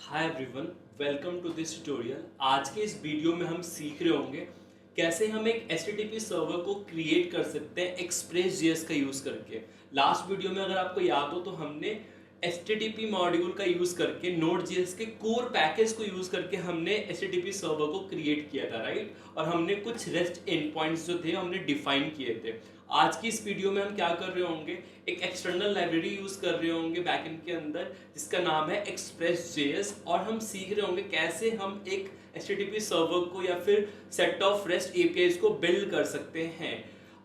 Hi everyone, welcome to this tutorial. आज के इस वीडियो में हम सीख रहे होंगे कैसे हम एक HTTP सर्वर को क्रिएट कर सकते हैं एक्सप्रेस जेएस का यूज़ करके। लास्ट वीडियो में अगर आपको याद हो तो हमने HTTP मॉड्यूल का यूज़ करके Node.js के कोर पैकेज को यूज़ करके हमने HTTP सर्वर को क्रिएट किया था, राइट। और हमने कुछ रेस्ट एंड पॉइंट्स जो थे हमने डिफाइन किए थे। आज की इस वीडियो में हम क्या कर रहे होंगे, एक एक्सटर्नल लाइब्रेरी यूज कर रहे होंगे बैकएंड के अंदर जिसका नाम है Express.js, और हम सीख रहे होंगे कैसे हम एक HTTP सर्वर को या फिर सेट ऑफ रेस्ट एपीआईज को बिल्ड कर सकते हैं।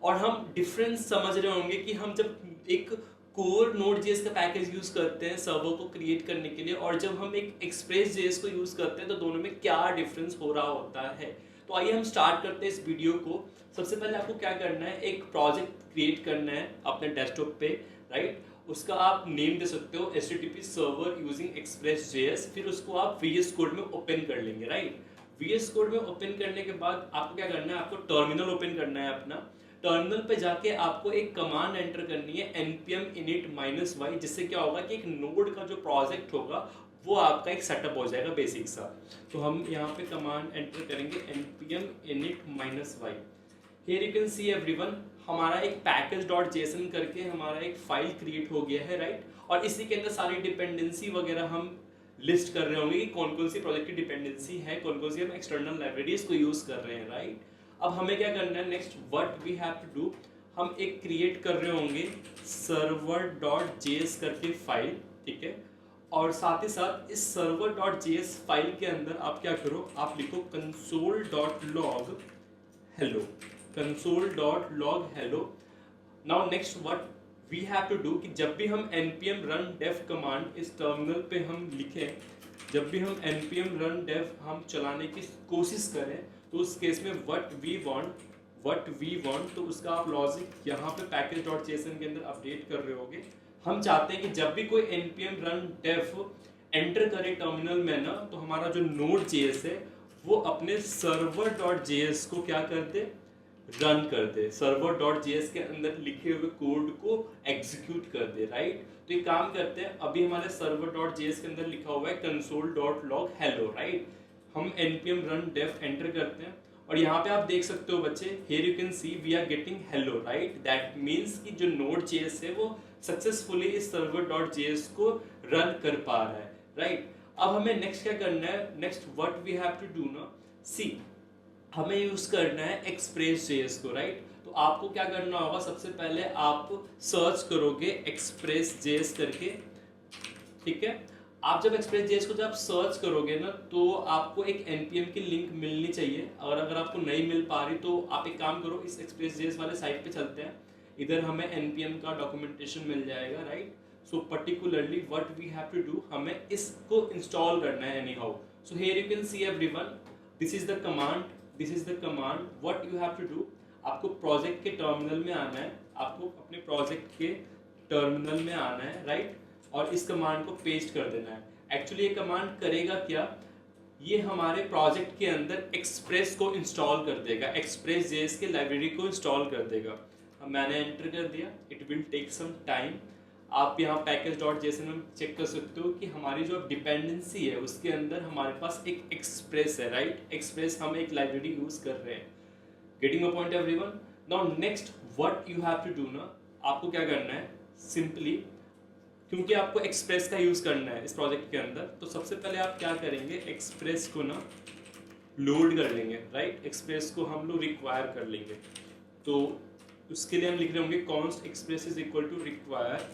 और हम डिफरेंस समझ रहे होंगे कि हम जब एक कोर Node.js का पैकेज यूज करते हैं सर्वर को क्रिएट करने के लिए और जब हम एक Express.js को यूज करते हैं तो दोनों में क्या डिफरेंस हो रहा होता है। तो आइए हम स्टार्ट करते हैं इस वीडियो को। सबसे पहले आपको क्या करना है, एक प्रोजेक्ट क्रिएट करना है अपने डेस्कटॉप पे, राइट। उसका आप नेम दे सकते हो HTTP सर्वर यूजिंग Express.js। फिर उसको आप VS कोड में ओपन कर लेंगे, राइट। VS कोड में ओपन करने के बाद आपको क्या करना है, आपको टर्मिनल ओपन करना है अपना। टर्मिनल पे जाके आपको एक कमांड एंटर करनी है npm init -y, जिससे क्या होगा कि एक नोड का जो प्रोजेक्ट होगा वो आपका एक सेटअप हो जाएगा बेसिक सा। तो हम यहाँ पे कमांड एंटर करेंगे npm init -y। Here you can see everyone, हमारा एक package.json करके हमारा एक फाइल क्रिएट हो गया है, राइट। और इसी के अंदर सारी डिपेंडेंसी वगैरह हम लिस्ट कर रहे होंगे कि कौन कौन सी प्रोजेक्ट की डिपेंडेंसी है, कौन कौन सी हम एक्सटर्नल लाइब्रेरीज को यूज कर रहे हैं, राइट। अब हमें क्या करना है, next what we have to do, हम एक क्रिएट कर रहे होंगे server.js करके फाइल, ठीक है। और साथ ही साथ इस server.js फाइल के अंदर आप क्या करो, आप लिखो console.log hello, console.log hello। Now next what we have to do कि जब भी हम npm run dev कमांड इस टर्मिनल पे हम लिखें, जब भी हम npm run dev हम चलाने की कोशिश करें तो उस केस में व्हाट वी वांट, तो उसका आप लॉजिक यहाँ पे package.json के अंदर अपडेट कर रहे होगे। हम चाहते हैं कि जब भी कोई npm run dev एंटर करे टर्मिनल में ना, तो हमारा जो Node.js है वो अपने server.js को क्या कर दे, रन कर दे, server.js के अंदर लिखे हुए कोड को एग्जीक्यूट कर दे, राइट। तो ये काम करते हैं, अभी हमारे server.js के अंदर लिखा हुआ है console.log hello, राइट। हम npm run dev एंटर करते हैं और यहाँ पे आप देख सकते हो बच्चे, here you can see we are getting hello, right। that means कि जो Node.js है वो सक्सेसफुली इस server.js को रन कर पा रहा है, राइट। अब हमें नेक्स्ट क्या करना है, next what we have to do ना, सी हमें यूज करना है Express.js को, राइट। तो आपको क्या करना होगा, सबसे पहले आप सर्च करोगे Express.js करके, ठीक है। आप जब Express.js को जब सर्च करोगे ना तो आपको एक npm की लिंक मिलनी चाहिए, और अगर आपको नहीं मिल पा रही तो आप एक काम करो, इस Express.js वाले साइट पे चलते हैं, इधर हमें npm का डॉक्यूमेंटेशन मिल जाएगा, right. So particularly what we have to do, हमें इसको इंस्टॉल करना है anyhow. So here you can see everyone, this is the command what you have to do. आपको प्रोजेक्ट के टर्मिनल में आना है, आपको अपने प्रोजेक्ट के टर्मिनल में आना है, राइट। और इस कमांड को पेस्ट कर देना है। एक्चुअली ये कमांड करेगा क्या, ये हमारे प्रोजेक्ट के अंदर एक्सप्रेस को इंस्टॉल कर देगा, Express.js के लाइब्रेरी को इंस्टॉल कर देगा। अब मैंने एंटर कर दिया, it will take some time. आप यहाँ package.json में चेक कर सकते हो कि हमारी जो डिपेंडेंसी है उसके अंदर हमारे पास एक एक्सप्रेस है, राइट। एक्सप्रेस हम एक लाइब्रेरी यूज कर रहे हैं। Getting a point everyone. Now next what you have to do ना, आपको क्या करना है, सिंपली क्योंकि आपको एक्सप्रेस का यूज करना है इस प्रोजेक्ट के अंदर, तो सबसे पहले आप क्या करेंगे, एक्सप्रेस को ना लोड कर लेंगे, राइट। एक्सप्रेस को हम लोग रिक्वायर कर लेंगे, तो उसके लिए हम लिख रहे होंगे const express is equal to require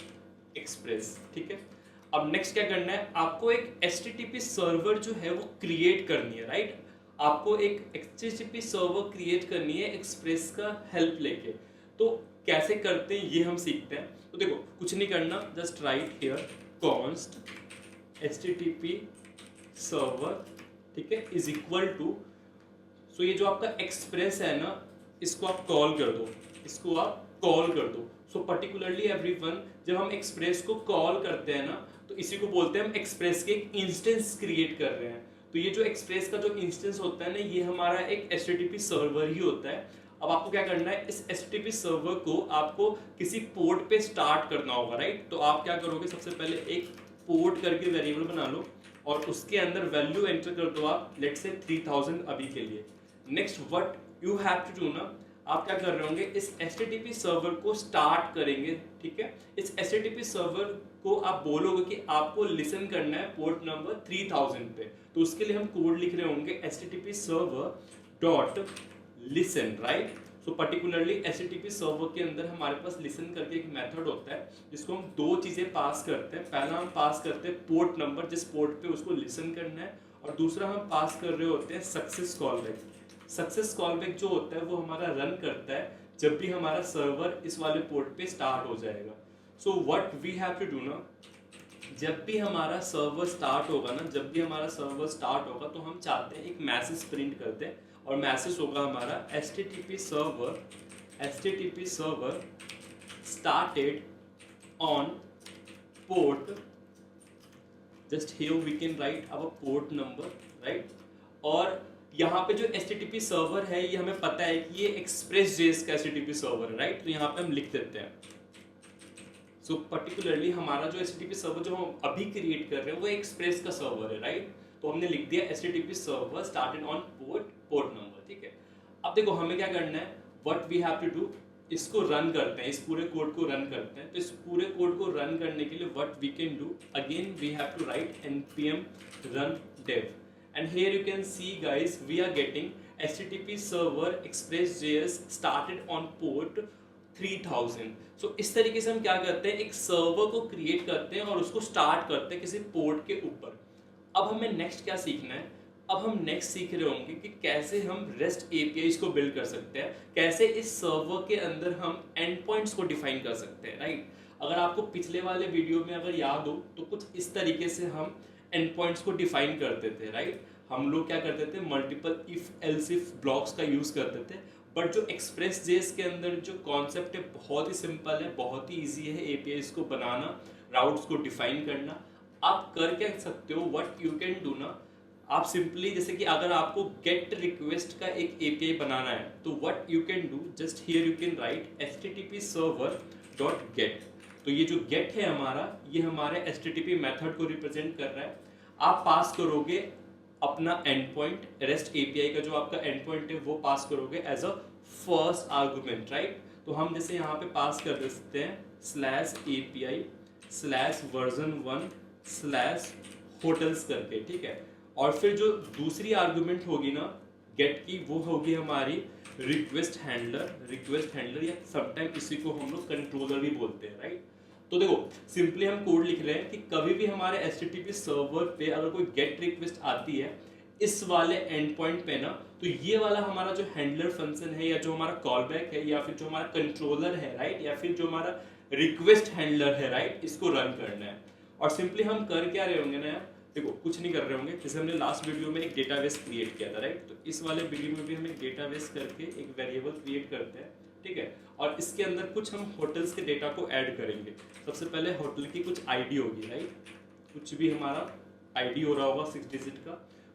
express, ठीक है। अब नेक्स्ट क्या करना है, आपको एक HTTP सर्वर जो है वो क्रिएट करनी है, राइट। आपको एक HTTP सर्वर क्रिएट करनी है एक्सप्रेस का हेल्प लेके। तो कैसे करते हैं ये हम सीखते हैं। तो देखो कुछ नहीं करना, just write here const HTTP server, ठीक है, इज इक्वल टू, सो ये जो आपका एक्सप्रेस है ना इसको आप कॉल कर दो, इसको आप कॉल कर दो। सो पर्टिकुलरली एवरीवन, जब हम एक्सप्रेस को कॉल करते हैं ना तो इसी को बोलते हैं हम एक्सप्रेस के एक इंस्टेंस क्रिएट कर रहे हैं। तो ये जो एक्सप्रेस का जो इंस्टेंस होता है ना, ये हमारा एक HTTP सर्वर ही होता है। अब आपको क्या करना है, इस HTTP सर्वर को आपको किसी पोर्ट पे स्टार्ट करना होगा, राइट। तो आप क्या करोगे, सबसे पहले एक पोर्ट करके वेरिएबल बना लो, और उसके अंदर वैल्यू एंटर कर दो आप, लेट्स से 3000 अभी के लिए। Next what you have to do ना, आप क्या कर रहे होंगे, इस HTTP सर्वर को स्टार्ट करेंगे, ठीक है। इस HTTP सर्वर को आप बोलोगे कि आपको लिसन करना है पोर्ट नंबर 3000 पे, तो उसके लिए हम कोड लिख रहे होंगे HTTP server dot listen, right. So particularly HTTP server के अंदर हमारे पास लिसन करके एक मेथड होता है जिसको हम दो चीजें पास करते हैं। पहला हम पास करते हैं पोर्ट नंबर, जिस पोर्ट पे उसको लिसन करना है, और दूसरा हम पास कर रहे होते हैं सक्सेस कॉलबैक। सक्सेस कॉलबैक जो होता है वो हमारा रन करता है जब भी हमारा सर्वर इस वाले पोर्ट पे स्टार्ट हो जाएगा। So what we have to do ना, जब भी हमारा सर्वर स्टार्ट होगा ना, जब भी हमारा सर्वर स्टार्ट होगा तो हम चाहते हैं एक मैसेज प्रिंट करते हैं, और मैसेज होगा हमारा HTTP server started on port, just here we can write our port number, right। और यहाँ पे जो HTTP सर्वर है ये हमें पता है कि ये Express.js का HTTP सर्वर है, राइट। तो यहाँ पे हम लिख देते हैं, सो पर्टिकुलरली हमारा जो HTTP सर्वर जो हम अभी क्रिएट कर रहे हैं वो एक्सप्रेस का सर्वर है, राइट। तो हमने लिख दिया HTTP server started on port number, ठीक है। अब देखो हमें क्या करना है, what we have to do, इसको रन करते हैं, इस पूरे कोड को रन करते हैं। तो इस पूरे कोड को रन करने के लिए what we can do, again we have to write npm run dev, and here you can see guys we are getting HTTP server Express.js started on port 3000। सो इस तरीके से हम क्या करते हैं, एक सर्वर को क्रिएट करते हैं और उसको स्टार्ट करते हैं किसी पोर्ट के ऊपर। अब हमें नेक्स्ट क्या सीखना है, अब हम नेक्स्ट सीख रहे होंगे कि कैसे हम REST APIs को बिल्ड कर सकते हैं, कैसे इस सर्वर के अंदर हम एंड पॉइंट्स को डिफाइन कर सकते हैं, राइट। अगर आपको पिछले वाले वीडियो में अगर याद हो तो कुछ इस तरीके से हम एंड पॉइंट्स को डिफाइन करते थे, राइट। हम लोग क्या करते थे, multiple if else if blocks का यूज करते थे। बट जो Express.js के अंदर जो कॉन्सेप्ट है बहुत ही सिंपल है, बहुत ही ईजी है APIs को बनाना, राउट्स को डिफाइन करना। आप कर क्या सकते हो, व्हाट यू कैन डू ना, आप सिंपली जैसे कि अगर आपको गेट रिक्वेस्ट का एक API बनाना है तो what you can do, just here you can write HTTP server dot gate. तो ये जो गेट है हमारा, ये हमारे HTTP मेथड को रिप्रेजेंट कर रहा है। आप पास करोगे अपना एंड पॉइंट, REST API का जो आपका एंड पॉइंट है वो पास करोगे as a first argument, right. तो हम जैसे यहाँ पे पास कर दे सकते हैं /API/version1/hotels करके, ठीक है। और फिर जो दूसरी आर्गुमेंट होगी ना गेट की, वो होगी हमारी रिक्वेस्ट हैंडलर या समटाइम इसी को हम लोग कंट्रोलर भी बोलते हैं, राइट। तो देखो सिंपली हम कोड लिख रहे हैं कि कभी भी हमारे HTTP सर्वर पे अगर कोई गेट रिक्वेस्ट आती है इस वाले एंड पॉइंट पे ना, तो ये वाला हमारा जो हैंडलर फंक्शन है या जो हमारा कॉलबैक है या फिर जो हमारा कंट्रोलर है, राइट, या फिर जो हमारा रिक्वेस्ट हैंडलर है, राइट, इसको रन करना है। और सिंपली हम कर क्या रहे होंगे ना यार, देखो कुछ नहीं कर रहे होंगे, जैसे हमने लास्ट वीडियो में एक डेटाबेस क्रिएट किया था, राइट। तो इस वाले वीडियो में भी हम एक डेटाबेस करके एक वेरिएबल क्रिएट करते हैं, ठीक है। और इसके अंदर कुछ हम होटल्स के डेटा को ऐड करेंगे। सबसे पहले होटल की कुछ आईडी होगी, राइट, कुछ भी हमारा आईडी हो रहा होगा 6 डिजिट का।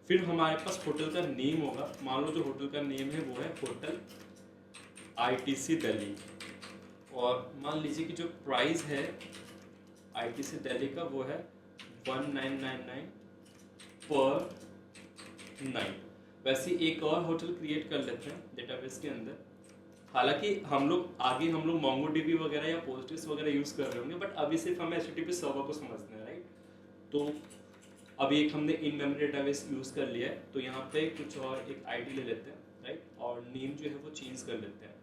फिर हमारे पास होटल का नेम होगा, मान लो जो होटल का नेम है वो है होटल ITC दिल्ली, और मान लीजिए कि जो प्राइस है ITC दिल्ली का वो है 1999 पर नाइट। वैसे एक और होटल क्रिएट कर लेते हैं डेटाबेस के अंदर। हालांकि हम लोग MongoDB वगैरह या Postgres वगैरह यूज कर रहे होंगे, बट अभी सिर्फ हमें HTTP सर्वर को समझना है, राइट। तो अभी एक हमने इन मेमोरी डेटाबेस यूज कर लिया है, तो यहाँ पे कुछ और एक आईडी ले लेते हैं, राइट, और नेम जो है वो चेंज कर लेते हैं।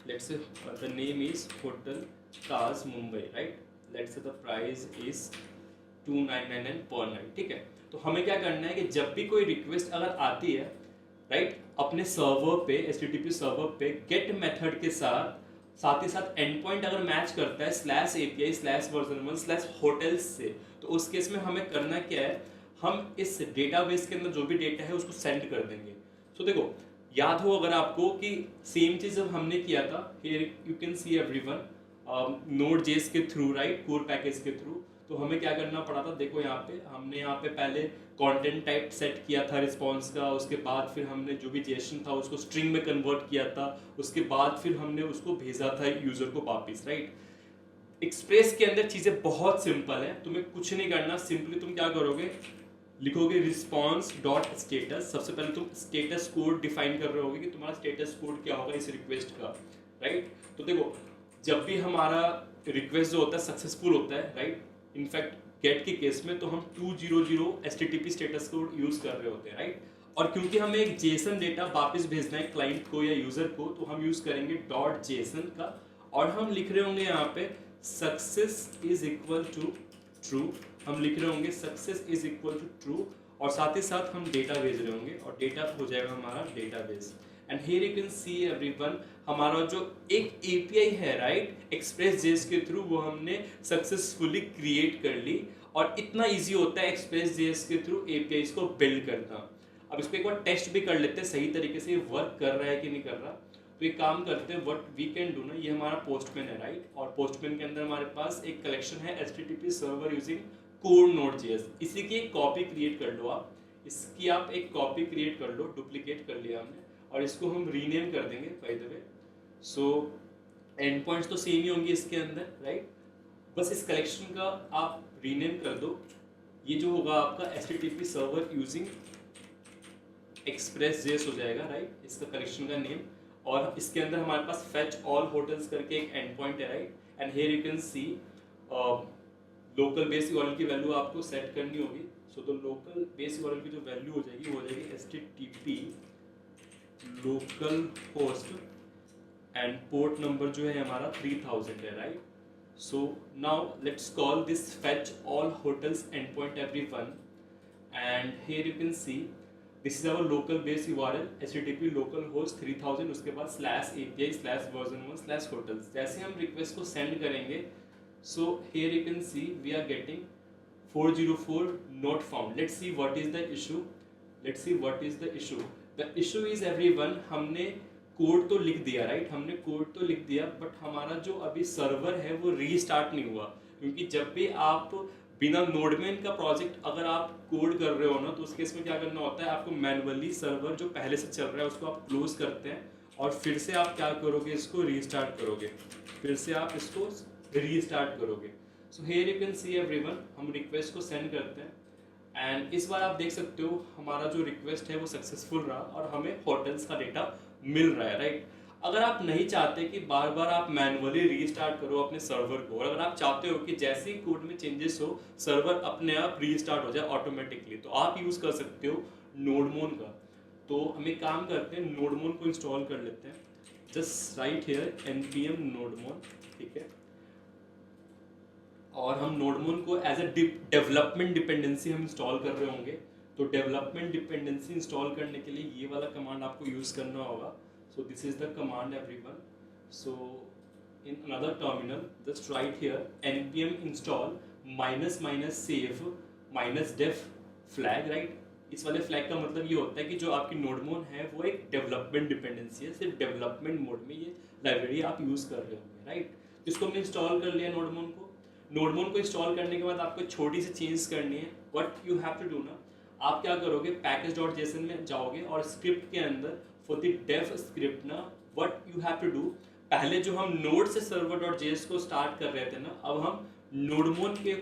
Let's say the name is hotel Taj Mumbai, right. Let's say the price is 2999 पर नाइट, ठीक है। तो हमें क्या करना है कि जब भी कोई रिक्वेस्ट अगर आती है, राइट, अपने सर्वर पे HTTP सर्वर पे गेट मेथड के साथ ही साथ एंड पॉइंट अगर मैच करता है /API/version1/hotels से, तो उस केस में हमें करना क्या है, हम इस डेटाबेस के अंदर जो भी डेटा है उसको सेंड कर देंगे। तो देखो याद हो अगर आपको कि सेम चीज जब हमने किया था, here you can see everyone, Node.js के थ्रू, राइट, कोर पैकेज के थ्रू। तो हमें क्या करना पड़ा था, देखो हमने यहाँ पे पहले कंटेंट टाइप सेट किया था रिस्पॉन्स का, उसके बाद फिर हमने जो भी जेसन था उसको स्ट्रिंग में कन्वर्ट किया था, उसके बाद फिर हमने उसको भेजा था यूजर को वापिस, राइट। एक्सप्रेस के अंदर चीजें बहुत सिंपल है, तुम्हें कुछ नहीं करना, सिंपली तुम क्या करोगे, लिखोगे रिस्पॉन्स डॉट स्टेटस। सबसे पहले तुम स्टेटस कोड डिफाइन कर रहे होगे कि तुम्हारा स्टेटस कोड क्या होगा इस रिक्वेस्ट का, राइट। तो देखो जब भी हमारा रिक्वेस्ट जो होता है सक्सेसफुल होता है, राइट, इनफैक्ट गेट के केस में तो हम 200 HTTP स्टेटस कोड यूज कर रहे होते हैं, राइट। और क्योंकि हमें एक जेसन डेटा वापस भेजना है क्लाइंट को या यूजर को, तो हम यूज करेंगे डॉट जेसन का, और हम लिख रहे होंगे यहाँ पे success is equal to true, हम लिख रहे होंगे success is equal to true, और साथ ही साथ हम डेटा भेज रहे होंगे और डेटा हो जाएगा हमारा database. And here you can see everyone, हमारा जो एक एपीआई है, राइट, एक्सप्रेस जेएस के थ्रू, वो हमने सक्सेसफुली क्रिएट कर ली। और इतना इजी होता है एक्सप्रेस जेएस के थ्रू एपीआई को बिल्ड करना। अब इसको एक बार टेस्ट भी कर लेते हैं सही तरीके से वर्क कर रहा है कि नहीं कर रहा। तो एक काम करते हैं, व्हाट वी कैन डू ना, ये हमारा पोस्टमैन है, राइट, और पोस्टमैन के अंदर हमारे पास एक कलेक्शन है HTTP server using code node JS. इसी की एक कॉपी क्रिएट कर लो आप, इसकी आप एक कॉपी क्रिएट कर लो, डुप्लीकेट कर लिया हमने, और इसको हम रीनेम कर देंगे by the way. So and points तो सेम ही होंगे इसके अंदर, राइट, बस इस कलेक्शन का आप रीनेम कर दो। ये जो होगा आपका HTTP server using express JS हो जाएगा, राइट, इसका कलेक्शन का नेम। और इसके अंदर हमारे पास फेच ऑल होटल्स करके एक एंड पॉइंट है, right, and here you can C local base URL की वैल्यू आपको सेट करनी होगी। सो तो लोकल बेस यूआरएल की जो वैल्यू हो जाएगी वो हो जाएगी HTTP local host, and port number जो है हमारा 3000 है, right. So now let's call this fetch all hotels end point everyone, and here you can see this is our local base URL HTTP local host 3000, उसके बाद /API/version1/hotels। जैसे हम request को send करेंगे, so here you can see we are getting 404 not found. Let's see what is the issue, let's see what is the issue. The issue is everyone, हमने code तो लिख दिया, राइट, हमने code तो लिख दिया, बट हमारा जो अभी सर्वर है वो रीस्टार्ट नहीं हुआ। क्योंकि जब भी आप बिना नोडमेन का प्रोजेक्ट अगर आप कोड कर रहे हो ना, तो उस केस में क्या करना होता है, आपको मैनुअली सर्वर जो पहले से चल रहा है उसको आप क्लोज करते हैं, और फिर से आप क्या करोगे, इसको रीस्टार्ट करोगे, फिर से आप इसको रीस्टार्ट करोगे। सो here you can see everyone, हम रिक्वेस्ट को सेंड करते हैं, एंड इस बार आप देख सकते हो हमारा जो रिक्वेस्ट है वो सक्सेसफुल रहा और हमें होटल्स का डेटा मिल रहा है, राइट। अगर आप नहीं चाहते कि बार बार आप मैनुअली रीस्टार्ट करो अपने सर्वर को, और अगर आप चाहते हो कि जैसे ही कोड में चेंजेस हो सर्वर अपने आप रीस्टार्ट हो जाए ऑटोमेटिकली, तो आप यूज कर सकते हो नोडमोन का। तो हम एक काम करते हैं, नोडमोन को इंस्टॉल कर लेते हैं। जस्ट राइट हियर npm नोडमोन, ठीक है, और हम नोडमोन को एज ए डेवलपमेंट डिपेंडेंसी हम इंस्टॉल कर रहे होंगे। तो डेवलपमेंट डिपेंडेंसी इंस्टॉल करने के लिए ये वाला कमांड आपको यूज करना होगा। So this is the command everyone. So in another terminal, just write here npm install --save -def flag, right? इस वाले फ्लैग का मतलब ये होता है कि जो आपकी नोडमोन है वो एक डेवलपमेंट डिपेंडेंसी है, सिर्फ डेवलपमेंट मोड में ये लाइब्रेरी आप यूज कर रहे होंगे, राइट। इसको हमने इंस्टॉल कर लिया नोडमोन को। नोडमोन को इंस्टॉल करने के बाद आपको छोटी सी चेंज करनी है। What you have to do ना, आप क्या करोगे, package.json में जाओगे और स्क्रिप्ट के अंदर फॉर द डेफ स्क्रिप्ट ना, what you have to do, पहले जो हम नोड से server.js को स्टार्ट कर रहे थे ना, अब हम नोडमोन के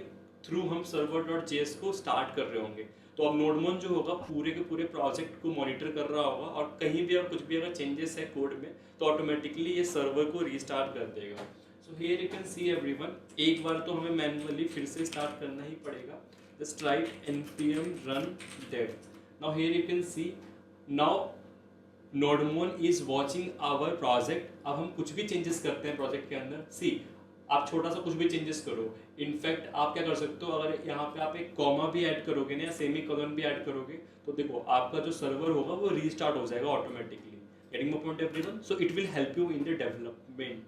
थ्रू हम server.js को स्टार्ट कर रहे होंगे। तो अब नोडमोन जो होगा पूरे के पूरे प्रोजेक्ट को मॉनिटर कर रहा होगा, और कहीं भी अगर कुछ भी अगर चेंजेस है कोड में तो ऑटोमेटिकली ये सर्वर को रीस्टार्ट कर देगा। सो here you can see everyone, एक बार तो हमें मैन्युअली फिर से स्टार्ट करना ही पड़ेगा। Just write npm run dev। Now here you can see, now nodemon is watching our project. अब हम कुछ भी चेंजेस करते हैं प्रोजेक्ट के अंदर, सी आप छोटा सा कुछ भी चेंजेस करो, इनफैक्ट आप क्या कर सकते हो, अगर यहाँ पे आप एक कॉमा भी ऐड करोगे ना या सेमी कोलन भी ऐड करोगे, तो देखो आपका जो सर्वर होगा वो रीस्टार्ट हो जाएगा automatically. Getting my point everyone? So it will help you in the development.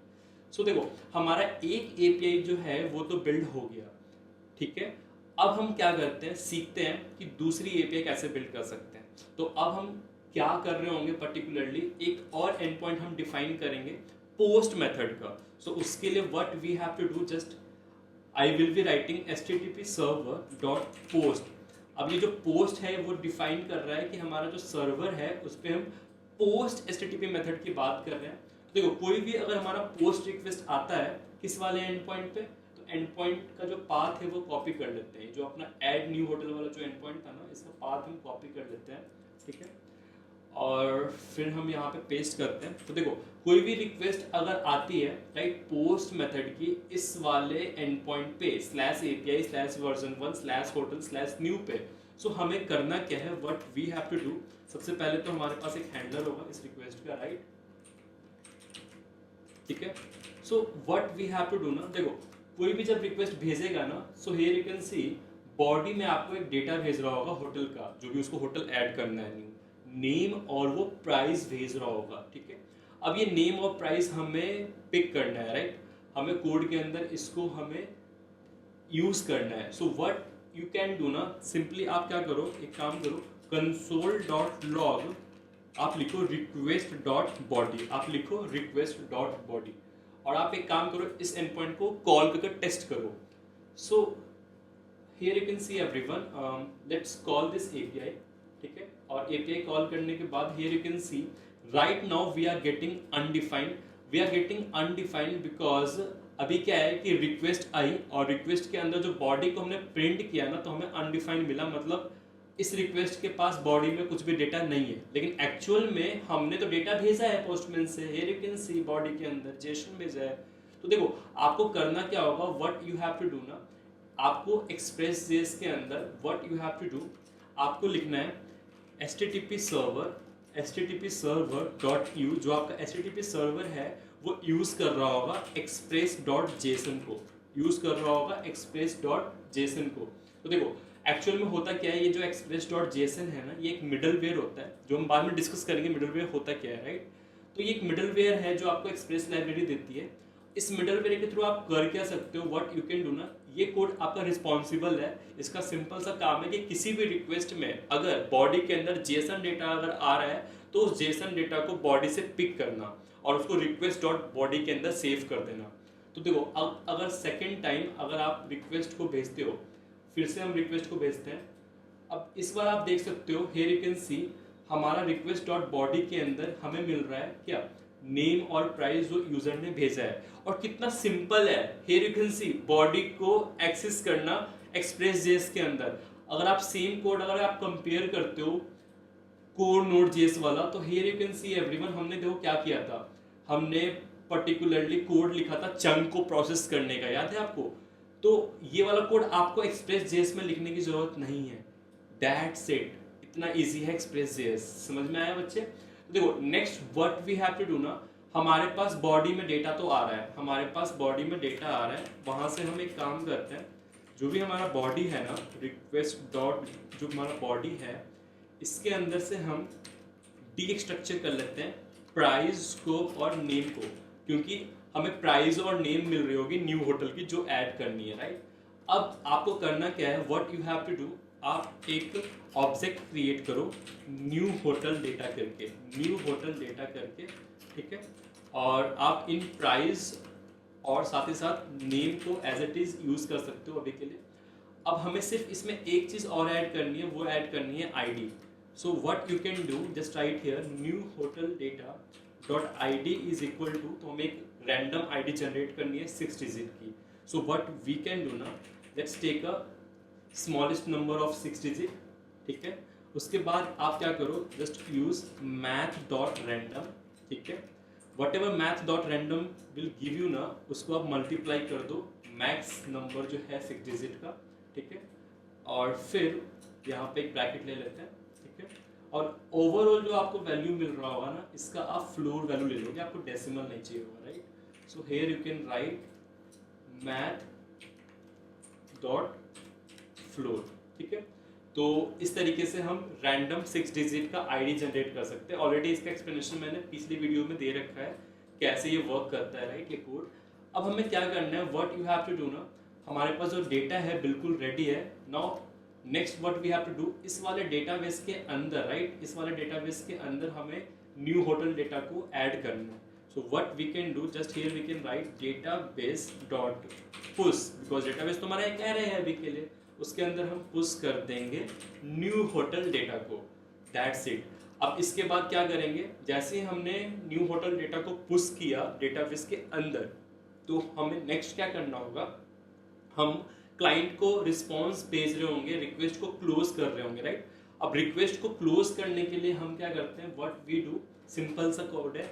So देखो हमारा एक एपीआई जो है वो तो बिल्ड हो गया, ठीक है। अब हम क्या करते हैं, सीखते हैं कि दूसरी एपीआई कैसे बिल्ड कर सकते हैं। तो अब हम क्या कर रहे होंगे, पर्टिकुलरली एक और एंड पॉइंट हम डिफाइन करेंगे पोस्ट मेथड का। सो उसके लिए what we have to do, just I will be writing HTTP server dot post. अब ये जो पोस्ट है वो डिफाइन कर रहा है कि हमारा जो सर्वर है उस पर हम पोस्ट HTTP मेथड की बात कर रहे हैं। देखो कोई भी अगर हमारा पोस्ट रिक्वेस्ट आता है किस वाले एंड पॉइंट पे, तो एंड पॉइंट का जो पाथ है वो कॉपी कर लेते हैं, जो अपना ऐड न्यू होटल वाला जो एंड पॉइंट था ना, इसका पाथ हम कॉपी कर लेते हैं, ठीक है। और फिर हम यहाँ पे पेस्ट करते हैं। तो देखो कोई भी रिक्वेस्ट अगर आती है राइट पोस्ट मेथड की इस वाले एंड पॉइंट पे /API/version1/hotel/new पे, सो हमें करना क्या है, what we have to do. सबसे पहले तो हमारे पास एक हैंडलर होगा इस रिक्वेस्ट का, राइट, ठीक है। So what we have to do ना, देखो कोई भी जब रिक्वेस्ट भेजेगा ना, so here you can see body में आपको एक डेटा भेज रहा होगा होटल का, जो भी उसको होटल ऐड करना है, न्यू नेम और वो प्राइस भेज रहा होगा, ठीक है। अब ये नेम और प्राइस हमें पिक करना है, राइट, हमें कोड के अंदर इसको हमें यूज करना है। So what you can do ना, सिंपली आप क्या करो, एक काम करो, console.log आप लिखो request.body, आप लिखो request.body और आप एक काम करो, इस एंड पॉइंट को कॉल करके टेस्ट करो। So here you can see everyone, let's call this API, ठीक है। और API कॉल करने के बाद here you can see right now we are getting undefined because अभी क्या है कि रिक्वेस्ट आई और रिक्वेस्ट के अंदर जो बॉडी को हमने प्रिंट किया ना, तो हमें अनडिफाइंड मिला, मतलब इस रिक्वेस्ट के पास बॉडी में कुछ भी डेटा नहीं है, लेकिन एक्चुअल में हमने तो डेटा भेजा है पोस्टमैन से, here you can see body के अंदर जेसन भेजा है। तो देखो आपको करना क्या होगा, what you have to do ना, आपको एक्सप्रेस.js के अंदर what you have to do, आपको लिखना है http server.u, जो आपका http सर्वर है वो यूज कर रहा होगा express.json को, यूज कर रहा होगा express.json को। तो देखो एक्चुअल में होता क्या है, ये जो express.json है ना, ये एक मिडलवेयर होता है, जो हम बाद में डिस्कस करेंगे मिडलवेयर होता क्या है, राइट। तो ये एक मिडलवेयर है जो आपको एक्सप्रेस लाइब्रेरी देती है। इस मिडलवेयर के थ्रू आप कर क्या सकते हो, व्हाट यू कैन डू ना, ये कोड आपका रिस्पॉन्सिबल है, इसका सिंपल सा काम है कि किसी भी रिक्वेस्ट में अगर बॉडी के अंदर जेसन डेटा अगर आ रहा है तो उस जेसन डेटा को बॉडी से पिक करना और उसको रिक्वेस्ट डॉट बॉडी के अंदर सेव कर देना। तो देखो अब अगर सेकेंड टाइम अगर आप रिक्वेस्ट को भेजते हो, फिर से हम रिक्वेस्ट को भेजते हैं, अब इस बार आप देख सकते हो हियर यू कैन सी हमारा रिक्वेस्ट डॉट बॉडी के अंदर हमें मिल रहा है क्या, नेम और प्राइस जो यूजर ने भेजा है। और कितना सिंपल है, here you can see body को एक्सेस करना एक्सप्रेस.js के अंदर। अगर आप सेम कोड अगर आप कंपेयर करते हो कोर नोड जेएस वाला, तो here you can see everyone, हमने देखो क्या किया था, हमने पर्टिकुलरली कोड लिखा था चंक को प्रोसेस करने का, याद है आपको। तो ये वाला कोड आपको एक्सप्रेस.js में लिखने की जरूरत नहीं है, दैट्स इट, इतना इजी है एक्सप्रेस.js। समझ में आया बच्चे। देखो next what we have to do ना, हमारे पास बॉडी में डेटा तो आ रहा है, हमारे पास बॉडी में डेटा आ रहा है, वहां से हम एक काम करते हैं, जो भी हमारा बॉडी है ना, रिक्वेस्ट डॉट जो हमारा बॉडी है, इसके अंदर से हम डी स्ट्रक्चर कर लेते हैं प्राइस, स्कोप और नेम को, क्योंकि हमें प्राइस और नेम मिल रही होगी न्यू होटल की जो ऐड करनी है, राइट। अब आपको करना क्या है, what you have to do, आप एक ऑब्जेक्ट क्रिएट करो न्यू होटल डेटा करके, न्यू होटल डेटा करके, ठीक है। और आप इन प्राइस और साथ ही साथ नेम को एज इट इज यूज कर सकते हो अभी के लिए। अब हमें सिर्फ इसमें एक चीज और ऐड करनी है, वो ऐड करनी है ID. So what you can do, just write here new hotel data dot ID is equal to, तो हमें एक रैंडम आईडी जनरेट करनी है 6 डिजिट की। So what we can do ना, let's take a smallest number of 6 digit, ठीक है। उसके बाद आप क्या करो, just use math dot random, ठीक है। Whatever math dot random will give you ना, उसको आप मल्टीप्लाई कर दो मैक्स नंबर जो है 6 डिजिट का, ठीक है। और फिर यहाँ पे एक ब्रैकेट ले लेते हैं, ठीक है। और ओवरऑल जो आपको वैल्यू मिल रहा होगा ना, इसका आप फ्लोर वैल्यू ले लोगे, आपको डेसिमल नहीं चाहिए होगा, right. So here you can write math dot floor, ठीक है। तो इस तरीके से हम रैंडम 6 डिजिट का आईडी जनरेट कर सकते हैं। ऑलरेडी इसका एक्सप्लेनेशन मैंने पिछली वीडियो में दे रखा है, कैसे ये वर्क करता है, राइट, ये कोड। अब हमें क्या करना है, what you have to do ना, हमारे पास जो डेटा है बिल्कुल रेडी है। Now next what we have to do, इस वाले डेटाबेस के अंदर, राइट, इस वाले डेटाबेस के अंदर हमें न्यू होटल डेटा को ऐड करना है। So what we can do, just here we can write database dot push, because database तो हमारा एक एरे है अभी के लिए, उसके अंदर हम पुश कर देंगे न्यू होटल डेटा को, दैट्स इट। अब इसके बाद क्या करेंगे, जैसे ही हमने न्यू होटल डेटा को पुश किया डेटाबेस के अंदर, तो हमें नेक्स्ट क्या करना होगा, हम क्लाइंट को रिस्पॉन्स भेज रहे होंगे, रिक्वेस्ट को क्लोज कर रहे होंगे, राइट। अब रिक्वेस्ट को क्लोज करने के लिए हम क्या करते हैं, व्हाट वी डू, सिंपल सा कोड है,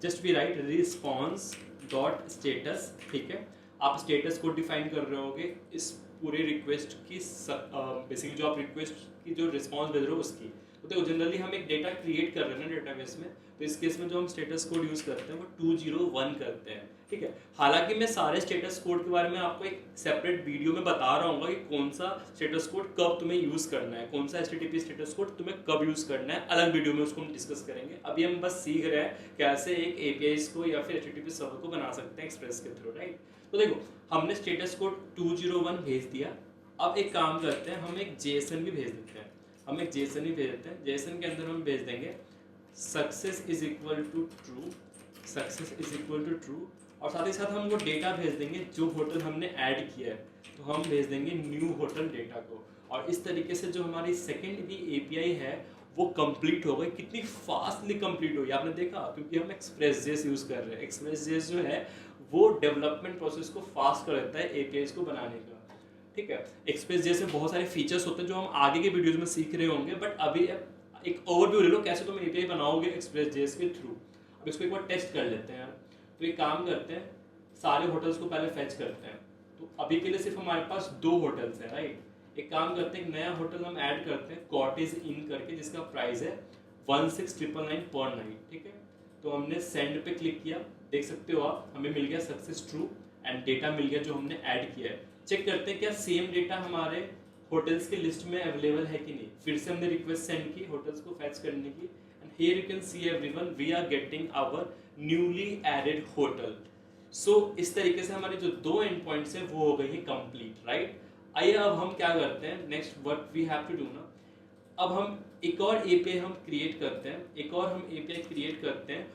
just we write response dot status, ठीक है। आप स्टेटस को डिफाइन कर रहे होंगे इस पूरे रिक्वेस्ट की, बेसिकली जो आप रिक्वेस्ट की जो रिस्पॉन्स भेज रहे हो उसकी। तो देखो जनरली हम एक डेटा क्रिएट कर रहे हैं ना डेटाबेस में, तो इस केस में जो हम स्टेटस कोड यूज़ करते हैं वो 201 करते हैं, ठीक है। हालांकि मैं सारे स्टेटस कोड के बारे में आपको एक सेपरेट वीडियो में बता रहा हूँ कि कौन सा स्टेटस कोड कब तुम्हें यूज़ करना है, कौन सा HTTP स्टेटस कोड तुम्हें कब यूज़ करना है, अलग वीडियो में उसको हम डिस्कस करेंगे। अभी हम बस सीख रहे हैं कैसे एक APIs को या फिर HTTP सर्वर को बना सकते हैं एक्सप्रेस के थ्रू, राइट। तो देखो हमने स्टेटस कोड 201 भेज दिया। अब एक काम करते हैं, हम एक JSON भी भेज देते हैं, हम एक JSON भी भेज देते हैं। JSON के अंदर हम भेज देंगे success is equal to true, success is equal to true, और साथ ही साथ हम वो डेटा भेज देंगे जो होटल हमने ऐड किया है, तो हम भेज देंगे न्यू होटल डेटा को। और इस तरीके से जो हमारी सेकेंड भी API है वो कंप्लीट हो गई। कितनी फास्टली कंप्लीट हुई आपने देखा, क्योंकि हम एक्सप्रेस.js यूज़ कर रहे हैं। एक्सप्रेस.js जो है वो डेवलपमेंट प्रोसेस को फास्ट कर देता है APIs को बनाने का, ठीक है। एक्सप्रेस.js में बहुत सारे फीचर्स होते हैं जो हम आगे के वीडियोज में सीख रहे होंगे, बट अभी एक ओवरव्यू ले लो कैसे तुम API बनाओगे एक्सप्रेस.js के थ्रू। अब इसको एक बार टेस्ट कर लेते हैं। तो एक काम करते हैं, सारे होटल्स को पहले फेच करते हैं। तो अभी के लिए सिर्फ हमारे पास 2 होटल्स हैं, राइट। एक काम करते हैं, एक नया होटल हम ऐड करते हैं कॉटेज इन करके, जिसका प्राइस है 16,999 पर नाइट, ठीक है। तो हमने सेंड पे क्लिक किया, देख सकते हो आप, हमें मिल गया सक्सेस ट्रू एंड डेटा मिल गया जो हमने ऐड किया है। चेक करते हैं क्या सेम डेटा हमारे होटल्स की लिस्ट में अवेलेबल है कि नहीं। फिर से हमने रिक्वेस्ट सेंड की होटल्स को फेच करने की, and here you can see everyone we are getting our newly added hotel. So इस तरीके से हमारे जो 2 एंड पॉइंट्स हैं वो हो गई है कंप्लीट, राइट। आइए अब हम क्या करते हैं, next what we have to do ना, अब हम एक और API हम क्रिएट करते हैं, एक और हम API क्रिएट करते हैं।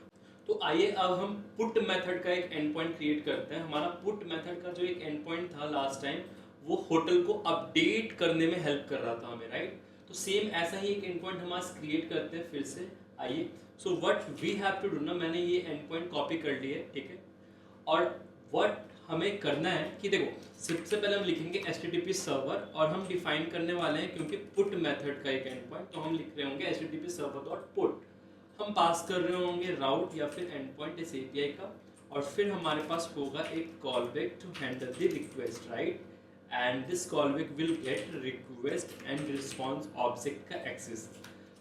तो आइए अब हम पुट मेथड का एक एंड पॉइंट क्रिएट करते हैं। हमारा पुट मेथड का जो एक एंड पॉइंट था लास्ट टाइम, वो होटल को अपडेट करने में हेल्प कर रहा था हमें, राइट। तो सेम ऐसा ही एक एंड पॉइंट हम आज क्रिएट करते हैं फिर से। आइए, so what we have to do ना, मैंने ये एंड पॉइंट कॉपी कर लिए, ठीक है। और व्हाट हमें करना है कि देखो, सबसे पहले हम लिखेंगे HTTP सर्वर, और हम डिफाइन करने वाले हैं क्योंकि पुट मेथड का एक एंड पॉइंट, तो हम लिख रहे होंगे HTTP सर्वर डॉट पुट। हम पास कर रहे होंगे राउट या फिर एंड पॉइंट इस API का, और फिर हमारे पास होगा एक callback to handle the request, right. And this callback will get request and response object का एक्सेस।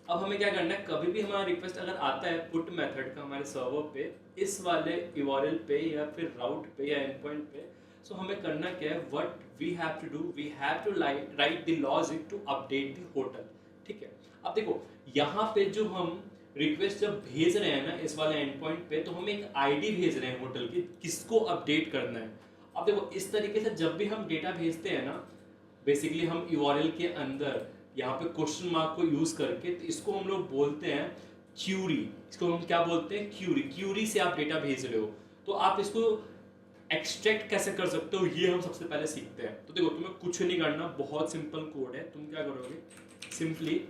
अब हमें क्या करना है, कभी भी हमारा रिक्वेस्ट अगर आता है पुट मेथड का हमारे सर्वर पे, इस वाले URL पे या फिर राउट पे या एंड पॉइंट पे, सो हमें करना क्या है, what we have to do, we have to write the logic to update the hotel, ठीक है। अब देखो यहाँ पे जो हम रिक्वेस्ट जब भेज रहे हैं ना इस वाले एंड पॉइंट पे, तो हम एक ID भेज रहे हैं होटल की, किसको अपडेट करना है। अब देखो इस तरीके से जब भी हम डेटा भेजते हैं ना, बेसिकली हम URL के अंदर यहाँ पे क्वेश्चन मार्क को यूज करके, तो इसको हम लोग बोलते हैं क्यूरी। इसको हम क्या बोलते हैं, क्यूरी। क्यूरी से आप डेटा भेज रहे हो, तो आप इसको एक्सट्रैक्ट कैसे कर सकते हो ये हम सबसे पहले सीखते हैं। तो देखो तुम्हें कुछ नहीं करना, बहुत सिंपल कोड है। तुम क्या करोगे, सिंपली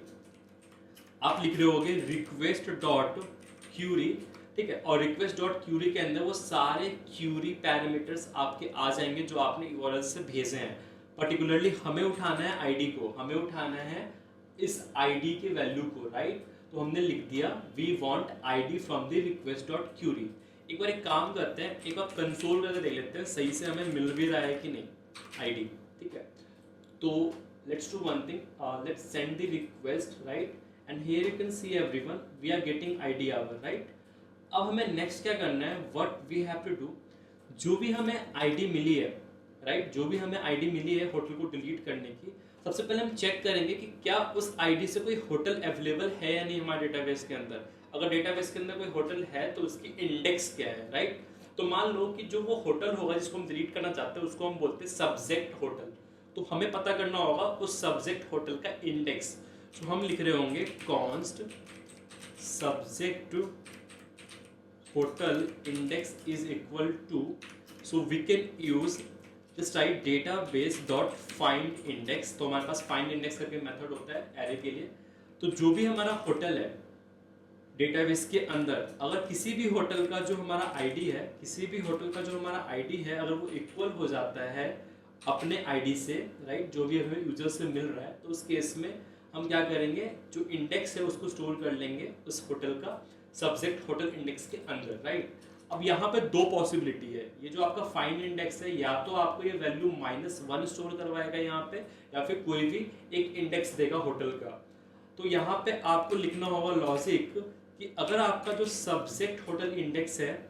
आप लिख रहे होगे रिक्वेस्ट डॉट क्यूरी, ठीक है। और रिक्वेस्ट डॉट क्यूरी के अंदर वो सारे क्यूरी पैरामीटर्स आपके आ जाएंगे जो आपने URL से भेजे हैं। पर्टिकुलरली हमें उठाना है ID को, हमें उठाना है इस ID के वैल्यू को, राइट। तो हमने लिख दिया we want ID from the request dot query. एक बार एक काम करते हैं, एक बार कंसोल करके देख लेते हैं सही से हमें मिल भी रहा है कि नहीं ID, ठीक है। तो let's do one thing, let's send the request, right, and here you can see everyone we are getting ID our, right. अब हमें नेक्स्ट क्या करना है, what we have to do, जो भी हमें ID मिली है, राइट, जो भी हमें ID मिली है होटल को डिलीट करने की, सबसे पहले हम चेक करेंगे कि क्या उस ID से कोई होटल अवेलेबल है या नहीं हमारे डेटाबेस के अंदर। अगर डेटाबेस के अंदर कोई होटल है तो उसकी इंडेक्स क्या है, राइट। तो मान लो कि जो वो होटल होगा जिसको हम डिलीट करना चाहते हैं उसको हम बोलते हैं सब्जेक्ट होटल। तो हमें पता करना होगा उस सब्जेक्ट होटल का इंडेक्स। तो हम लिख रहे होंगे const subject hotel index is equal to, so we can use just write database dot find index. तो हमारे पास फाइंड इंडेक्स करके मेथड होता है एरे के लिए। तो जो भी हमारा होटल है डेटाबेस के अंदर, अगर किसी भी होटल का जो हमारा ID है, किसी भी होटल का जो हमारा ID है, अगर वो इक्वल हो जाता है अपने आईडी से, राइट, जो भी हमें यूजर से मिल रहा है, तो उस केस में हम क्या करेंगे, जो इंडेक्स है उसको स्टोर कर लेंगे उस होटल का सब्जेक्ट होटल इंडेक्स के अंदर, राइट। अब यहाँ पे दो पॉसिबिलिटी है, ये जो आपका फाइंड इंडेक्स है या तो आपको ये वैल्यू -1 स्टोर करवाएगा यहाँ पे, या फिर कोई भी एक इंडेक्स देगा होटल का। तो यहाँ पे आपको लिखना होगा लॉजिक कि अगर आपका जो सब्जेक्ट होटल इंडेक्स है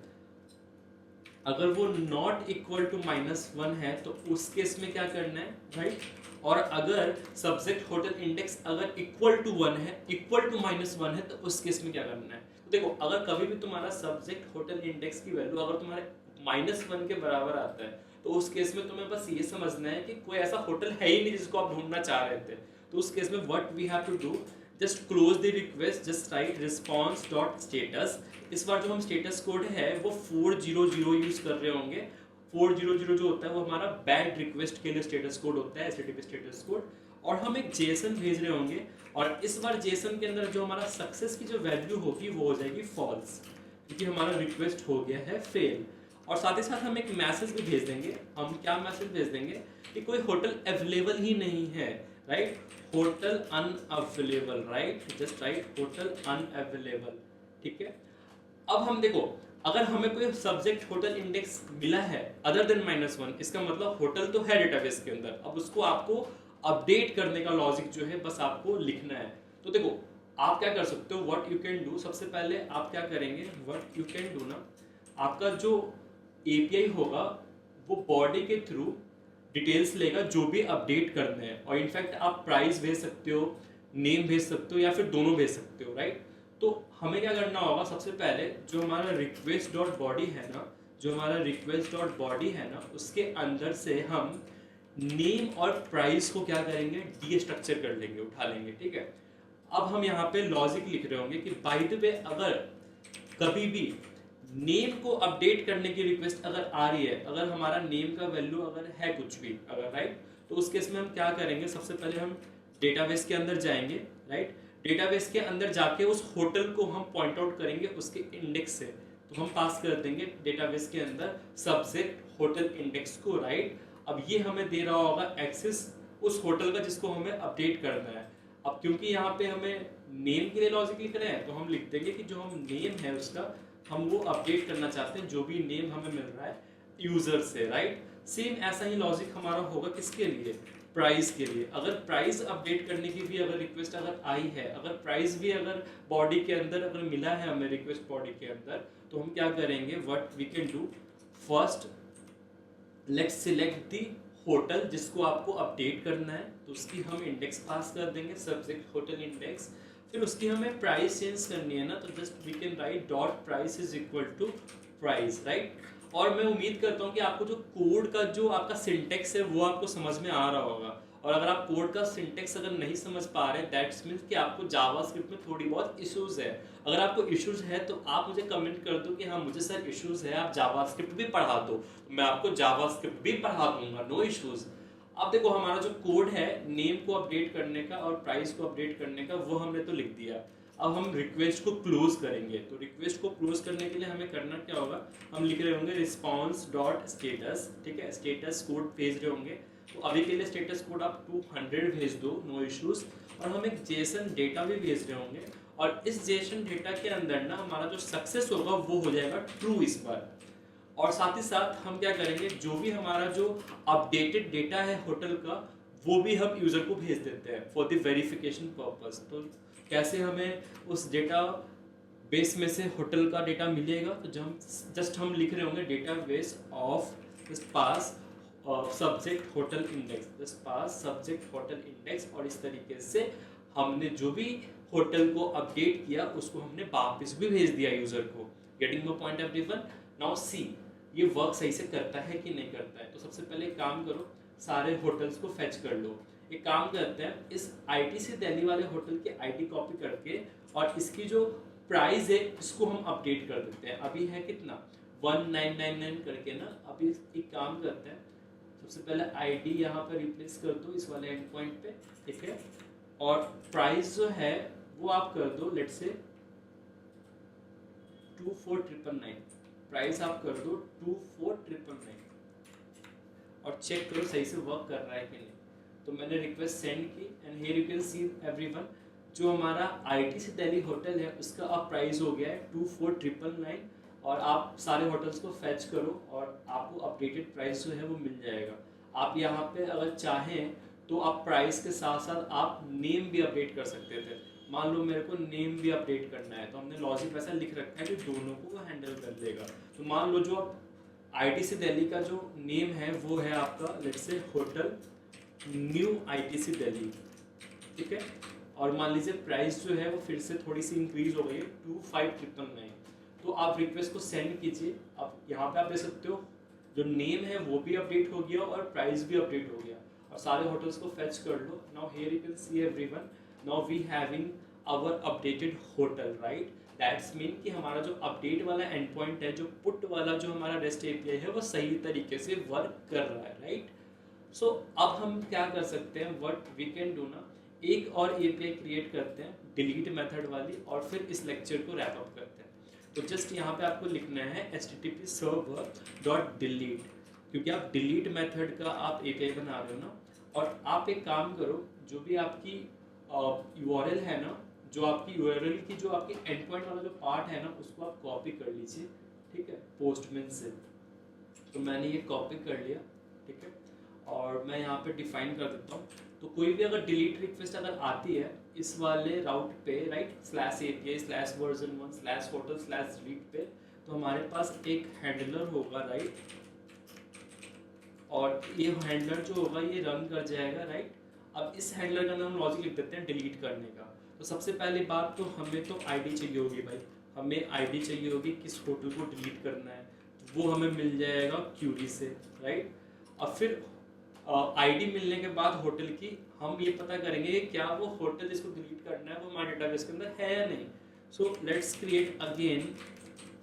अगर वो नॉट इक्वल टू -1 है तो उस केस में क्या करना है, राइट। और अगर सब्जेक्ट होटल इंडेक्स अगर इक्वल टू 1 है, इक्वल टू -1 है, तो उस केस में क्या करना है। तो देखो, अगर कभी भी तुम्हारा सब्जेक्ट होटल इंडेक्स की वैल्यू अगर तुम्हारे -1 के बराबर आता है, तो उस केस में तुम्हें बस ये समझना है कि कोई ऐसा होटल है ही नहीं जिसको आप ढूंढना चाह रहे थे। तो उस केस में what we have to do, just close the request, just write response dot status. इस बार जो हम स्टेटस कोड है वो 400 यूज कर रहे होंगे। 400 जो होता है वो हमारा बैड रिक्वेस्ट के लिए स्टेटस कोड होता है, HTTP स्टेटस कोड। और हम एक जेसन भेज रहे होंगे, और इस बार जेसन के अंदर जो हमारा सक्सेस की जो वैल्यू होगी वो हो जाएगी फॉल्स, क्योंकि हमारा रिक्वेस्ट हो गया है फेल। और साथ ही साथ हम एक मैसेज भी भेज देंगे। हम क्या मैसेज भेज देंगे कि कोई होटल अवेलेबल ही नहीं है, right, hotel unavailable, right, just right hotel unavailable, ठीक है। अब हम देखो, अगर हमें कोई सब्जेक्ट होटल इंडेक्स मिला है अदर देन -1, इसका मतलब होटल तो है डेटाबेस के अंदर। अब उसको आपको अपडेट करने का लॉजिक जो है बस आपको लिखना है। तो देखो, आप क्या कर सकते हो, व्हाट यू कैन डू, सबसे पहले आप क्या करेंगे, व्हाट यू कैन डू ना, आपका जो एपीआई होगा वो बॉडी के थ्रू डिटेल्स लेगा जो भी अपडेट करने हैं। और इनफैक्ट आप प्राइस भेज सकते हो, नेम भेज सकते हो, या फिर दोनों भेज सकते हो, राइट। तो हमें क्या करना होगा, सबसे पहले जो हमारा रिक्वेस्ट डॉट बॉडी है ना, जो हमारा रिक्वेस्ट डॉट बॉडी है ना, उसके अंदर से हम नेम और प्राइस को क्या करेंगे, डी स्ट्रक्चर कर लेंगे, उठा लेंगे, ठीक है। अब हम यहाँ पे लॉजिक लिख रहे होंगे कि बाय द वे अगर कभी भी नेम को अपडेट करने की रिक्वेस्ट अगर आ रही है, अगर हमारा नेम का वैल्यू अगर है कुछ भी अगर, राइट, तो उस केस में हम क्या करेंगे, सबसे पहले हम डेटाबेस के अंदर जाएंगे, राइट। डेटाबेस के अंदर जाके उस होटल को हम पॉइंट आउट करेंगे उसके इंडेक्स से। तो हम पास कर देंगे डेटाबेस के अंदर सब्जेक्ट होटल इंडेक्स को, राइट। अब ये हमें दे रहा होगा एक्सेस उस होटल का जिसको हमें अपडेट करना है। अब क्योंकि यहाँ पे हमें नेम के लिए लॉजिक लिख रहे हैं, तो हम लिख देंगे कि जो हम नेम है उसका हम वो अपडेट करना चाहते हैं, जो भी नेम हमें मिल रहा है यूजर से, राइट। सेम ऐसा ही लॉजिक हमारा होगा किसके लिए, प्राइस के लिए। अगर प्राइस अपडेट करने की भी अगर रिक्वेस्ट अगर आई है, अगर प्राइस भी अगर बॉडी के अंदर अगर मिला है हमें रिक्वेस्ट बॉडी के अंदर, तो हम क्या करेंगे, what we can do, first let's select the hotel जिसको आपको अपडेट करना है, तो उसकी हम इंडेक्स पास कर देंगे, सब्जेक्ट होटल इंडेक्स। फिर उसकी हमें प्राइस चेंज करनी है ना, तो just we can write dot price is equal to price, right. और मैं उम्मीद करता हूँ कि आपको जो कोड का जो आपका सिंटेक्स है वो आपको समझ में आ रहा होगा। और अगर आप कोड का सिंटेक्स अगर नहीं समझ पा रहे, दैट्स मीन्स कि आपको जावास्क्रिप्ट में थोड़ी बहुत इश्यूज है। अगर आपको इश्यूज है तो आप मुझे कमेंट कर दो कि हाँ मुझे सर इश्यूज है, आप जावास्क्रिप्ट भी पढ़ा दो, मैं आपको जावास्क्रिप्ट भी पढ़ा दूंगा, नो इश्यूज। अब देखो, हमारा जो कोड है नेम को अपडेट करने का और प्राइस को अपडेट करने का वो हमने तो लिख दिया। अब हम रिक्वेस्ट को क्लोज करेंगे, तो रिक्वेस्ट को क्लोज करने के लिए हमें करना क्या होगा, हम लिख रहे होंगे रिस्पॉन्स डॉट स्टेटस, ठीक है, स्टेटस कोड भेज रहे होंगे। तो अभी के लिए स्टेटस कोड आप 200 भेज दो, नो इश्यूज। और हम एक जेसन डेटा भी भेज रहे होंगे, और इस जेसन डेटा के अंदर ना हमारा जो सक्सेस होगा वो हो जाएगा ट्रू इस बार। और साथ ही साथ हम क्या करेंगे, जो भी हमारा जो अपडेटेड डेटा है होटल का वो भी हम यूजर को भेज देते हैं फॉर द वेरिफिकेशन पर्पस। तो कैसे हमें उस डेटा बेस में से होटल का डेटा मिलेगा, तो जस्ट हम लिख रहे होंगे database of just pass subject hotel index, just pass subject hotel index. और इस तरीके से हमने जो भी होटल को अपडेट किया उसको हमने वापस भी भेज दिया यूजर को। Getting my point everyone? Now see ये वर्क सही से करता है कि नहीं करता है। तो सबसे पहले एक काम करो, सारे होटल्स को फेच कर लो। एक काम करते हैं, इस आईटीसी दिल्ली वाले होटल की आईडी कॉपी करके और इसकी जो प्राइस है इसको हम अपडेट कर देते हैं। अभी है कितना 1999 करके ना। अभी एक काम करते हैं, सबसे पहले आईडी यहाँ पर रिप्लेस कर दो इस वाले एंड पॉइंट पे, ठीक है। और प्राइस जो है वो आप कर दो लेट्स से 24999, प्राइस आप कर दो 24999। और चेक करो सही से वर्क कर रहा है कि नहीं। तो मैंने रिक्वेस्ट सेंड की and here you can see everyone, जो हमारा आईटीसी दिल्ली होटल है उसका अब प्राइस हो गया है 24,999 और आप सारे होटल्स को फैच करो और आपको अपडेटेड प्राइस जो है वो मिल जाएगा। आप यहाँ पे अगर चाहें तो आप प्राइस के साथ साथ आप नेम भी अपडेट कर सकते थे। मान लो मेरे को नेम भी अपडेट करना है तो हमने लॉजिक वैसा लिख रखा है कि दोनों को वो हैंडल कर लेगा। तो मान लो जो आईटीसी दिल्ली का जो नेम है वो है आपका let's say hotel new ITC Delhi, ठीक है। और मान लीजिए प्राइस जो है वो फिर से थोड़ी सी इंक्रीज हो गई है 25,999। तो आप रिक्वेस्ट को सेंड कीजिए। अब यहाँ पे आप देख सकते हो जो नेम है वो भी अपडेट हो गया और प्राइस भी अपडेट हो गया और सारे होटल्स को फेच कर लो। Now here you can see everyone, now we having our updated hotel, right. That's mean कि हमारा जो अपडेट वाला एंड पॉइंट है, जो पुट वाला जो हमारा रेस्ट एपीआई है वो सही तरीके से वर्क कर रहा है, राइट। सो अब हम क्या कर सकते हैं, व्हाट वी कैन डू ना, एक और एपीआई क्रिएट करते हैं डिलीट मेथड वाली और फिर इस लेक्चर को रैप अप करते हैं। तो जस्ट यहाँ पे आपको लिखना है http server.delete, क्योंकि आप डिलीट मेथड का आप एपीआई बना रहे हो ना। और आप एक काम करो, जो भी आपकी यूआरएल है ना, जो आपकी यूआरएल की जो आपकी एंड पॉइंट वाला जो पार्ट है ना उसको आप कॉपी कर लीजिए, ठीक है, पोस्टमैन से। तो मैंने ये कॉपी कर लिया, ठीक है। और मैं यहाँ पे डिफाइन कर देता हूँ। तो कोई भी अगर डिलीट रिक्वेस्ट अगर आती है इस वाले राउट पे, राइट, /API/version1/hotel/delete पे, तो हमारे पास एक हैंडलर होगा, राइट। और ये हैंडलर जो होगा ये रन कर जाएगा, राइट। अब इस हैंडलर का नाम लॉजिक लिख देते हैं डिलीट करने का। तो सबसे पहली बात तो हमें तो आईडी चाहिए होगी भाई, हमें आईडी चाहिए होगी किस होटल को डिलीट करना है, वो हमें मिल जाएगा क्यूरी से, राइट। अब फिर आईडी मिलने के बाद होटल की हम ये पता करेंगे कि क्या वो होटल जिसको डिलीट करना है वो हमारे डेटाबेस के अंदर है या नहीं। So let's create again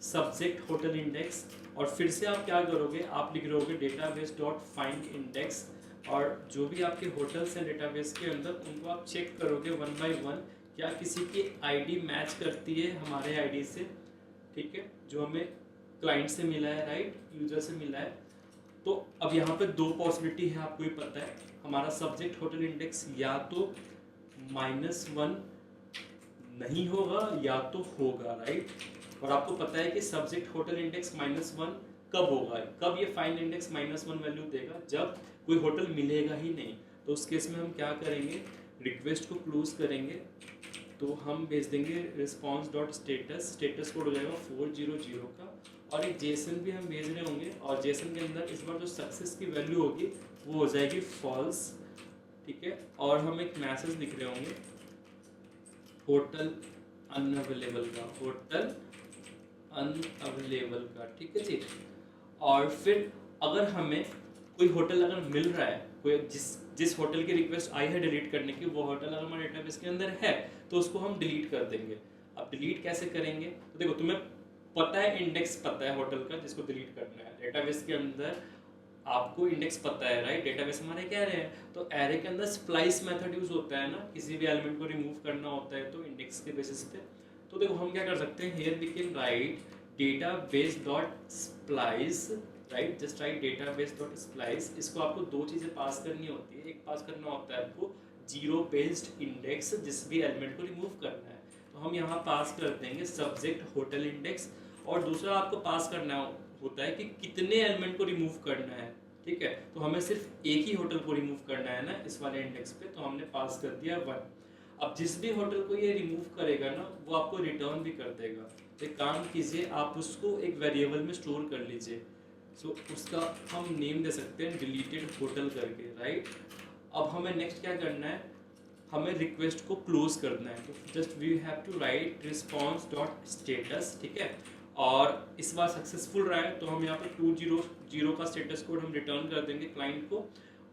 subject hotel index और फिर से आप क्या करोगे, आप लिख रहोगे डेटाबेस डॉट फाइंड इंडेक्स और जो भी आपके होटल्स हैं डेटाबेस के अंदर उनको आप चेक करोगे 1 by 1 क्या किसी की आईडी मैच करती है हमारे आईडी से, ठीक है, जो हमें क्लाइंट से मिला है, राइट, यूजर से मिला है। तो अब यहाँ पे दो पॉसिबिलिटी है, आपको ही पता है, हमारा सब्जेक्ट होटल इंडेक्स या तो -1 नहीं होगा या तो होगा, राइट। और आपको पता है कि सब्जेक्ट होटल इंडेक्स -1 कब होगा, कब ये फाइंड इंडेक्स -1 वैल्यू देगा, जब कोई होटल मिलेगा ही नहीं। तो उस केस में हम क्या करेंगे, रिक्वेस्ट को क्लोज करेंगे। तो हम भेज देंगे response dot status, status code हो जाएगा 400 का और एक जेसन भी हम भेज रहे होंगे और जेसन के अंदर इस बार जो सक्सेस की वैल्यू होगी वो हो जाएगी फॉल्स, ठीक है। और हम एक मैसेज लिख रहे होंगे होटल अनअवेलेबल का, होटल अनअवेलेबल का, ठीक है जी। और फिर अगर हमें कोई होटल अगर मिल रहा है, कोई जिस होटल की रिक्वेस्ट आई है डिलीट करने की, वो होटल अगर हमारे डेटाबेस के अंदर है तो उसको हम डिलीट कर देंगे। अब डिलीट कैसे करेंगे, तो देखो तुम्हें पता है इंडेक्स पता है होटल का जिसको डिलीट करना है, डेटाबेस के अंदर आपको इंडेक्स पता है, राइट। डेटाबेस हमारे क्या एरे है, तो एरे के अंदर स्प्लाइस मेथड यूज होता है ना, किसी भी एलिमेंट को रिमूव करना होता है तो इंडेक्स के बेसिस पे। तो देखो हम क्या कर सकते हैं, here we can write database dot splice, right, just write database dot splice. इसको आपको दो चीज़ें पास करनी होती है, एक पास करना होता है आपको जीरो बेस्ड इंडेक्स जिस भी एलिमेंट को रिमूव करना है, तो हम यहाँ पास कर देंगे सब्जेक्ट होटल इंडेक्स। और दूसरा आपको पास करना होता है कि कितने एलिमेंट को रिमूव करना है, ठीक है। तो हमें सिर्फ एक ही होटल को रिमूव करना है ना इस वाले इंडेक्स पे, तो हमने पास कर दिया 1। अब जिस भी होटल को ये रिमूव करेगा ना वो आपको रिटर्न भी कर देगा। एक काम कीजिए, आप उसको एक वेरिएबल में स्टोर कर लीजिए। सो उसका हम नेम दे सकते हैं डिलीटेड होटल करके, राइट। अब हमें नेक्स्ट क्या करना है, हमें रिक्वेस्ट को क्लोज करना है। तो just we have to write response dot status, ठीक है। और इस बार सक्सेसफुल रहा है तो हम यहाँ पे 200 का स्टेटस कोड हम रिटर्न कर देंगे क्लाइंट को।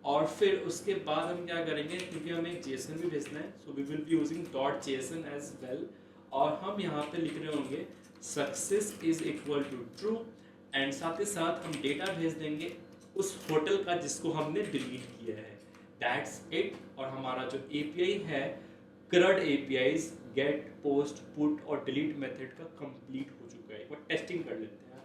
और फिर उसके बाद हम क्या करेंगे, क्योंकि हमें एक जेसन भी भेजना है, so we will be using dot JSON as well. और हम यहाँ पे लिख रहे होंगे success is equal to true and साथ ही साथ हम डेटा भेज देंगे उस होटल का जिसको हमने डिलीट किया है, दैट्स इट। और हमारा जो एपीआई है CRUD APIs get post put और डिलीट मेथड का कंप्लीट हो चुका है। एक बार टेस्टिंग कर लेते हैं।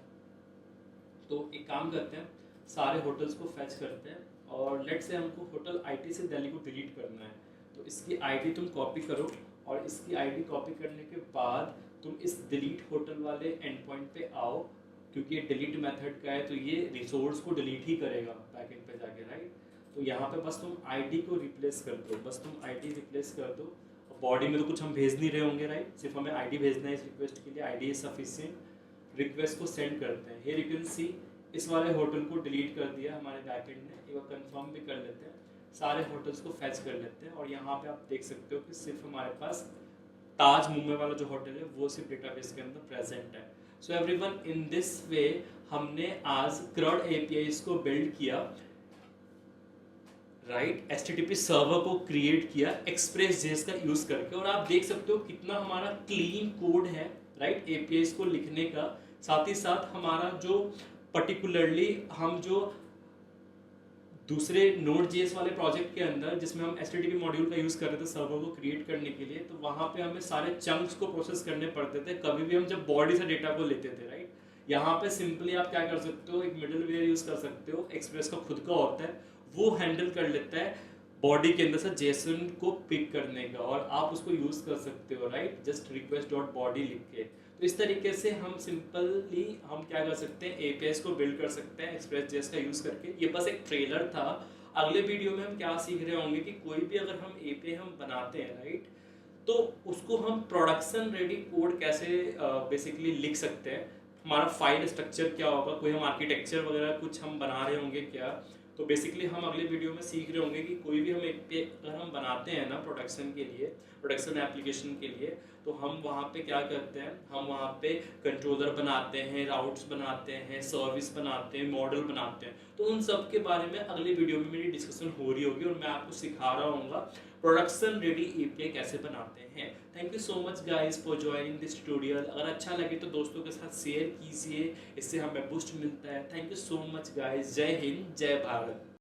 तो एक काम करते हैं, सारे होटल्स को फैच करते हैं, और लेट से हमको होटल आईटी से दिल्ली को डिलीट करना है, तो इसकी आईडी तुम कॉपी करो, और इसकी आईडी कॉपी करने के बाद तुम इस डिलीट होटल वाले एंड पॉइंट पे आओ, क्योंकि ये डिलीट मेथड का है तो ये रिसोर्स को डिलीट ही करेगा बैकएंड पे जाके, राइट। तो यहाँ पे बस तुम आईडी को रिप्लेस कर दो, बस तुम आईडी रिप्लेस कर दो। बॉडी में तो कुछ हम भेज नहीं रहे होंगे, राइट, सिर्फ हमें आईडी भेजना है इस रिक्वेस्ट के लिए, आईडी इज सफिशिएंट। रिक्वेस्ट को सेंड करते हैं, हियर यू कैन सी इस वाले होटल को डिलीट कर दिया हमारे बैकएंड ने। एक बार कंफर्म भी कर लेते हैं, सारे होटल्स को फैच कर लेते हैं, और यहाँ पे आप देख सकते हो कि सिर्फ हमारे पास ताज मुंबई वाला जो होटल है वो सिर्फ डेटाबेस के अंदर प्रेजेंट है। So everyone, in this way हमने आज CRUD APIs को बिल्ड किया, राइट, HTTP सर्वर को क्रिएट किया Express.js का यूज करके, और आप देख सकते हो कितना हमारा क्लीन कोड है, राइट, APIs को लिखने का। साथ ही साथ हमारा जो पर्टिकुलरली हम जो दूसरे Node.js वाले प्रोजेक्ट के अंदर जिसमें हम HTTP मॉड्यूल का यूज कर रहे थे सर्वर को क्रिएट करने के लिए, तो वहां पे हमें सारे चंक्स को प्रोसेस करने पड़ते थे कभी भी हम जब बॉडी से डेटा को लेते थे, राइट। यहाँ पे सिंपली आप क्या कर सकते हो, एक मिडलवेयर यूज कर सकते हो, एक्सप्रेस का खुद का होता है, वो हैंडल कर लेता है बॉडी के अंदर से जेसन को पिक करने का, और आप उसको यूज कर सकते हो, right, just request dot body लिख के। तो इस तरीके से हम सिंपली हम क्या कर सकते हैं, एपीआईज को बिल्ड कर सकते हैं Express.js का यूज करके। ये बस एक ट्रेलर था, अगले वीडियो में हम क्या सीख रहे होंगे कि कोई भी अगर हम एपीआई हम बनाते हैं, राइट, तो उसको हम प्रोडक्शन रेडी कोड कैसे बेसिकली लिख सकते हैं, हमारा फाइल स्ट्रक्चर क्या होगा, कोई हम आर्किटेक्चर वगैरह कुछ हम बना रहे होंगे क्या। तो बेसिकली हम अगले वीडियो में सीख रहे होंगे कि कोई भी हम अगर हम बनाते हैं ना प्रोडक्शन के लिए, प्रोडक्शन एप्लीकेशन के लिए, तो हम वहाँ पे क्या करते हैं, हम वहाँ पे कंट्रोलर बनाते हैं, राउट्स बनाते हैं, सर्विस बनाते हैं, मॉडल बनाते हैं। तो उन सब के बारे में अगले वीडियो में मेरी डिस्कशन हो रही होगी, और मैं आपको सिखा रहा हूँ प्रोडक्शन रेडी एपीआई कैसे बनाते हैं। Thank you so much guys for joining this tutorial. अगर अच्छा लगे तो दोस्तों के साथ शेयर कीजिए, इससे हमें बूस्ट मिलता है। Thank you so much guys, जय हिंद, जय भारत।